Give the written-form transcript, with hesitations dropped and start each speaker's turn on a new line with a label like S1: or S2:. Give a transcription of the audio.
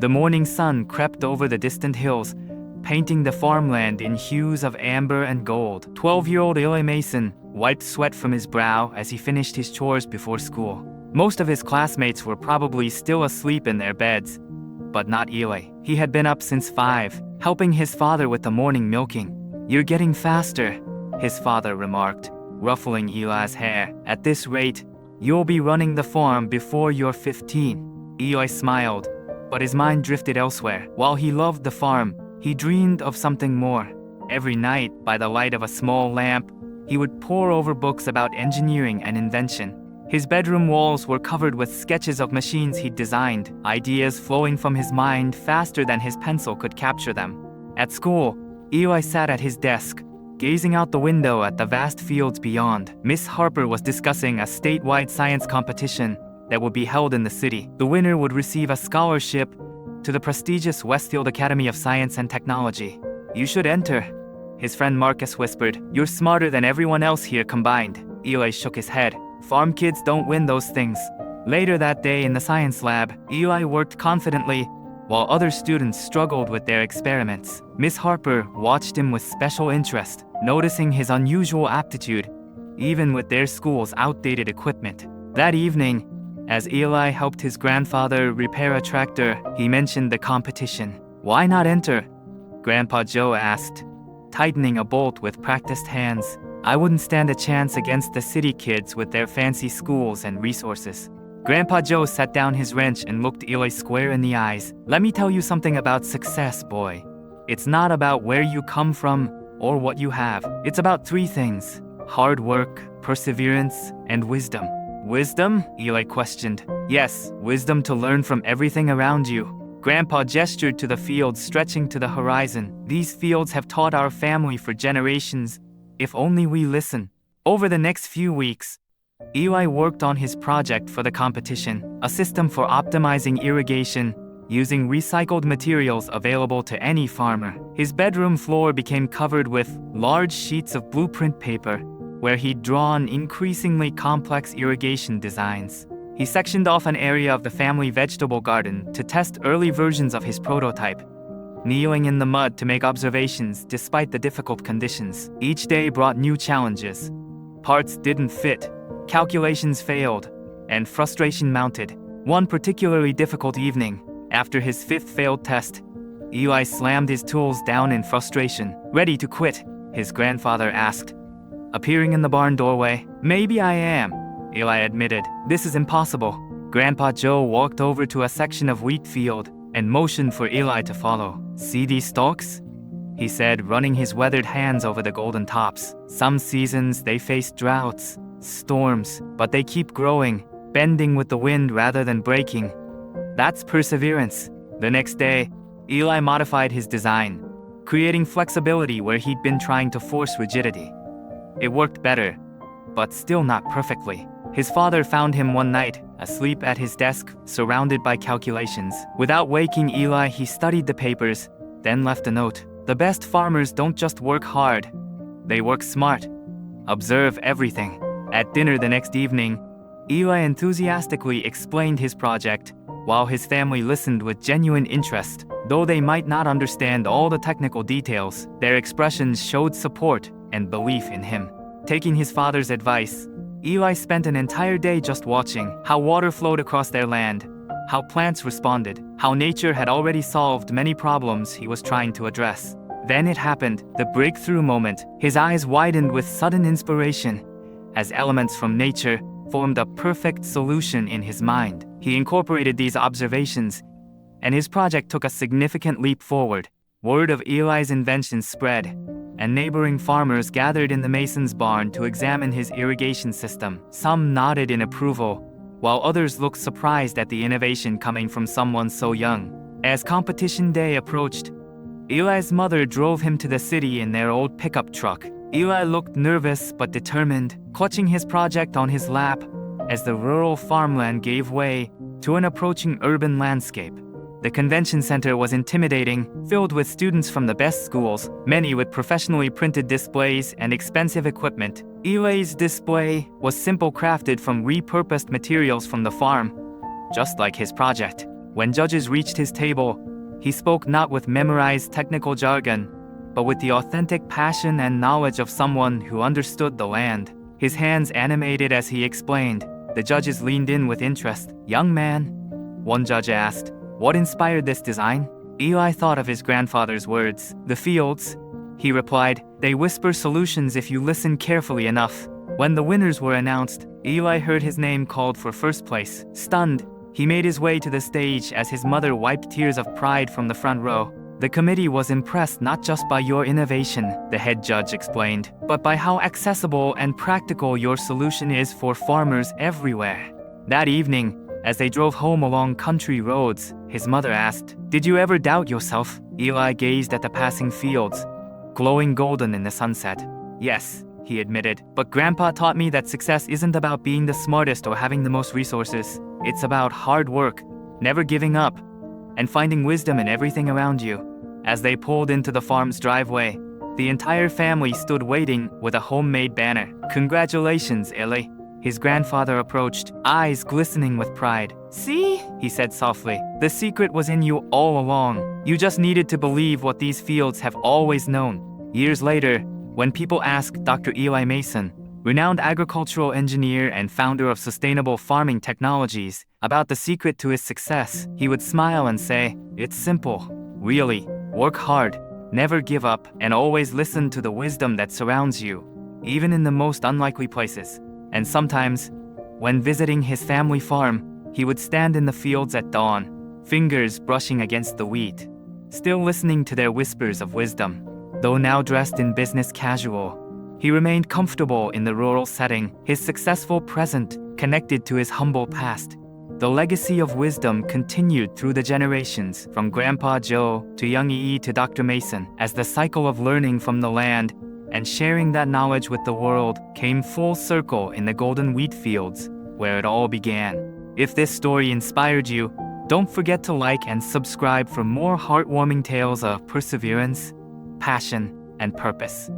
S1: The morning sun crept over the distant hills, painting the farmland in hues of amber and gold. 12-year-old Eli Mason wiped sweat from his brow as he finished his chores before school. Most of his classmates were probably still asleep in their beds, but not Eli. He had been up since 5, helping his father with the morning milking. "You're getting faster," his father remarked, ruffling Eli's hair. "At this rate, you'll be running the farm before you're 15. Eli smiled, but his mind drifted elsewhere. While he loved the farm, he dreamed of something more. Every night, by the light of a small lamp, he would pore over books about engineering and invention. His bedroom walls were covered with sketches of machines he'd designed, ideas flowing from his mind faster than his pencil could capture them. At school, Eli sat at his desk, gazing out the window at the vast fields beyond. Miss Harper was discussing a statewide science competition that would be held in the city. The winner would receive a scholarship to the prestigious Westfield Academy of Science and Technology. "You should enter," his friend Marcus whispered. "You're smarter than everyone else here combined." Eli shook his head. "Farm kids don't win those things." Later that day in the science lab, Eli worked confidently, while other students struggled with their experiments. Miss Harper watched him with special interest, noticing his unusual aptitude, even with their school's outdated equipment. That evening, as Eli helped his grandfather repair a tractor, he mentioned the competition. "Why not enter?" Grandpa Joe asked, tightening a bolt with practiced hands. "I wouldn't stand a chance against the city kids with their fancy schools and resources." Grandpa Joe set down his wrench and looked Eli square in the eyes. "Let me tell you something about success, boy. It's not about where you come from or what you have. It's about 3 things: hard work, perseverance, and wisdom." "Wisdom?" Eli questioned. "Yes, wisdom to learn from everything around you." Grandpa gestured to the fields stretching to the horizon. "These fields have taught our family for generations, if only we listen." Over the next few weeks, Eli worked on his project for the competition, a system for optimizing irrigation using recycled materials available to any farmer. His bedroom floor became covered with large sheets of blueprint paper, where he'd drawn increasingly complex irrigation designs. He sectioned off an area of the family vegetable garden to test early versions of his prototype, kneeling in the mud to make observations despite the difficult conditions. Each day brought new challenges. Parts didn't fit, calculations failed, and frustration mounted. One particularly difficult evening, after his 5th failed test, Eli slammed his tools down in frustration. "Ready to quit?" his grandfather asked, appearing in the barn doorway. "Maybe I am," Eli admitted. "This is impossible." Grandpa Joe walked over to a section of wheat field and motioned for Eli to follow. "See these stalks?" he said, running his weathered hands over the golden tops. "Some seasons they face droughts, storms, but they keep growing, bending with the wind rather than breaking. That's perseverance." The next day, Eli modified his design, creating flexibility where he'd been trying to force rigidity. It worked better, but still not perfectly. His father found him one night, asleep at his desk, surrounded by calculations. Without waking Eli, he studied the papers, then left a note. "The best farmers don't just work hard, they work smart. Observe everything." At dinner the next evening, Eli enthusiastically explained his project, while his family listened with genuine interest. Though they might not understand all the technical details, their expressions showed support and belief in him. Taking his father's advice, Eli spent an entire day just watching how water flowed across their land, how plants responded, how nature had already solved many problems he was trying to address. Then it happened, the breakthrough moment. His eyes widened with sudden inspiration, as elements from nature formed a perfect solution in his mind. He incorporated these observations, and his project took a significant leap forward. Word of Eli's invention spread, and neighboring farmers gathered in the Mason's barn to examine his irrigation system. Some nodded in approval, while others looked surprised at the innovation coming from someone so young. As competition day approached, Eli's mother drove him to the city in their old pickup truck. Eli looked nervous but determined, clutching his project on his lap as the rural farmland gave way to an approaching urban landscape. The convention center was intimidating, filled with students from the best schools, many with professionally printed displays and expensive equipment. Eli's display was simple, crafted from repurposed materials from the farm, just like his project. When judges reached his table, he spoke not with memorized technical jargon, but with the authentic passion and knowledge of someone who understood the land. His hands animated as he explained. The judges leaned in with interest. "Young man," one judge asked, "what inspired this design?" Eli thought of his grandfather's words. "The fields," he replied, "they whisper solutions if you listen carefully enough." When the winners were announced, Eli heard his name called for first place. Stunned, he made his way to the stage as his mother wiped tears of pride from the front row. "The committee was impressed not just by your innovation," the head judge explained, "but by how accessible and practical your solution is for farmers everywhere." That evening, as they drove home along country roads, his mother asked, "Did you ever doubt yourself?" Eli gazed at the passing fields, glowing golden in the sunset. "Yes," he admitted, "but Grandpa taught me that success isn't about being the smartest or having the most resources. It's about hard work, never giving up, and finding wisdom in everything around you." As they pulled into the farm's driveway, the entire family stood waiting with a homemade banner. "Congratulations, Eli." His grandfather approached, eyes glistening with pride. "See?" he said softly. "The secret was in you all along. You just needed to believe what these fields have always known." Years later, when people asked Dr. Eli Mason, renowned agricultural engineer and founder of sustainable farming technologies, about the secret to his success, he would smile and say, "It's simple. Really, work hard, never give up, and always listen to the wisdom that surrounds you, even in the most unlikely places." And sometimes, when visiting his family farm, he would stand in the fields at dawn, fingers brushing against the wheat, still listening to their whispers of wisdom. Though now dressed in business casual, he remained comfortable in the rural setting, his successful present connected to his humble past. The legacy of wisdom continued through the generations, from Grandpa Joe to young E to Dr. Mason, as the cycle of learning from the land and sharing that knowledge with the world came full circle in the golden wheat fields, where it all began. If this story inspired you, don't forget to like and subscribe for more heartwarming tales of perseverance, passion, and purpose.